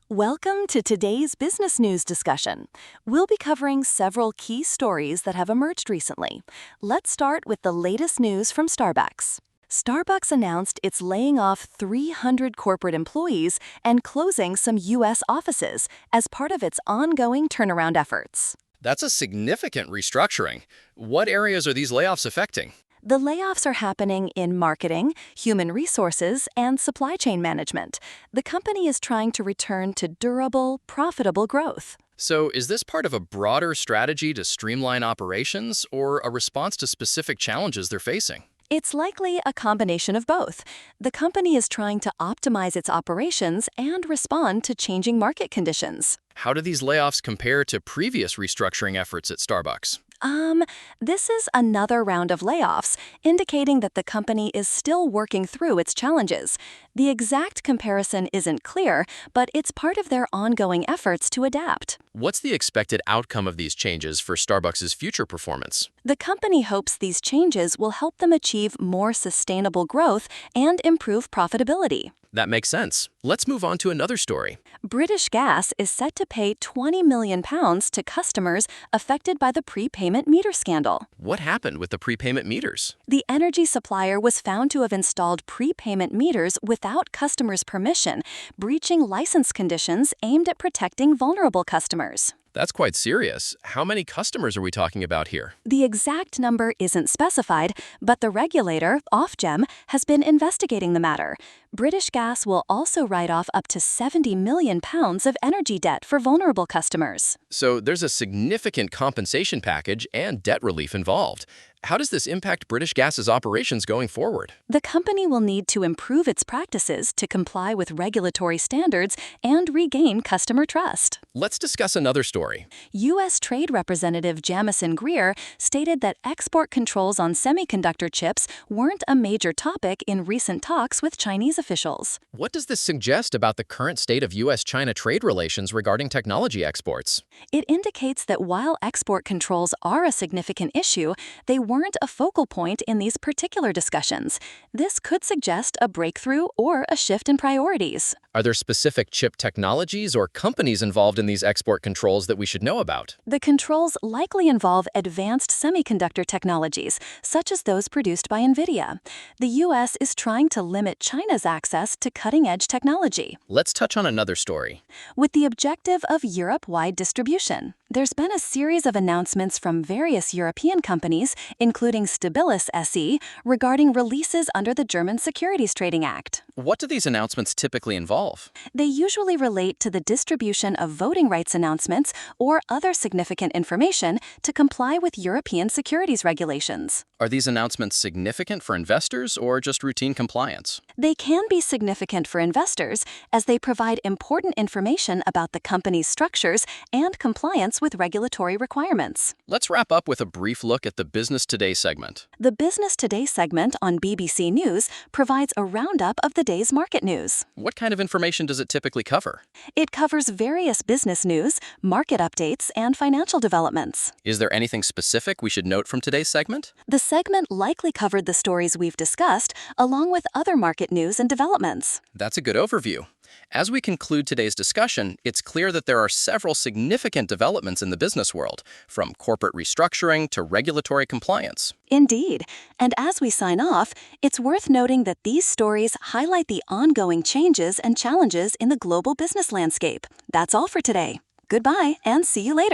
Welcome to today's business news discussion. We'll be covering several key stories that have emerged recently. Let's start with the latest news from Starbucks. Starbucks announced it's laying off 300 corporate employees and closing some U.S. offices as part of its ongoing turnaround efforts. That's a significant restructuring. What areas are these layoffs affecting? The layoffs are happening in marketing, human resources, and supply chain management. The company is trying to return to durable, profitable growth. So is this part of a broader strategy to streamline operations or a response to specific challenges they're facing? It's likely a combination of both. The company is trying to optimize its operations and respond to changing market conditions. How do these layoffs compare to previous restructuring efforts at Starbucks? This is another round of layoffs, indicating that the company is still working through its challenges. The exact comparison isn't clear, but it's part of their ongoing efforts to adapt. What's the expected outcome of these changes for Starbucks' future performance? The company hopes these changes will help them achieve more sustainable growth and improve profitability. That makes sense. Let's move on to another story. British Gas is set to pay £20 million to customers affected by the prepayment meter scandal. What happened with the prepayment meters? The energy supplier was found to have installed prepayment meters without customers' permission, breaching license conditions aimed at protecting vulnerable customers. That's quite serious. How many customers are we talking about here? The exact number isn't specified, but the regulator, Ofgem, has been investigating the matter. British Gas will also write off up to £70 million of energy debt for vulnerable customers. So there's a significant compensation package and debt relief involved. How does this impact British Gas's operations going forward? The company will need to improve its practices to comply with regulatory standards and regain customer trust. Let's discuss another story. U.S. Trade Representative Jamison Greer stated that export controls on semiconductor chips weren't a major topic in recent talks with Chinese officials. What does this suggest about the current state of U.S.-China trade relations regarding technology exports? It indicates that while export controls are a significant issue, they weren't a focal point in these particular discussions. This could suggest a breakthrough or a shift in priorities. Are there specific chip technologies or companies involved in these export controls that we should know about? The controls likely involve advanced semiconductor technologies, such as those produced by NVIDIA. The U.S. is trying to limit China's access to cutting-edge technology, Let's touch on another story. with the objective of Europe-wide distribution. There's been a series of announcements from various European companies, including Stabilis SE, regarding releases under the German Securities Trading Act. What do these announcements typically involve? They usually relate to the distribution of voting rights announcements or other significant information to comply with European securities regulations. Are these announcements significant for investors or just routine compliance? They can be significant for investors as they provide important information about the company's structures and compliance with regulatory requirements. Let's wrap up with a brief look at the Business Today segment. The Business Today segment on BBC News provides a roundup of the day's market news. What kind of information does it typically cover? It covers various business news, market updates, and financial developments. Is there anything specific we should note from today's segment? The segment likely covered the stories we've discussed, along with other market news and developments. That's a good overview. As we conclude today's discussion, it's clear that there are several significant developments in the business world, from corporate restructuring to regulatory compliance. Indeed. And as we sign off, it's worth noting that these stories highlight the ongoing changes and challenges in the global business landscape. That's all for today. Goodbye, and see you later.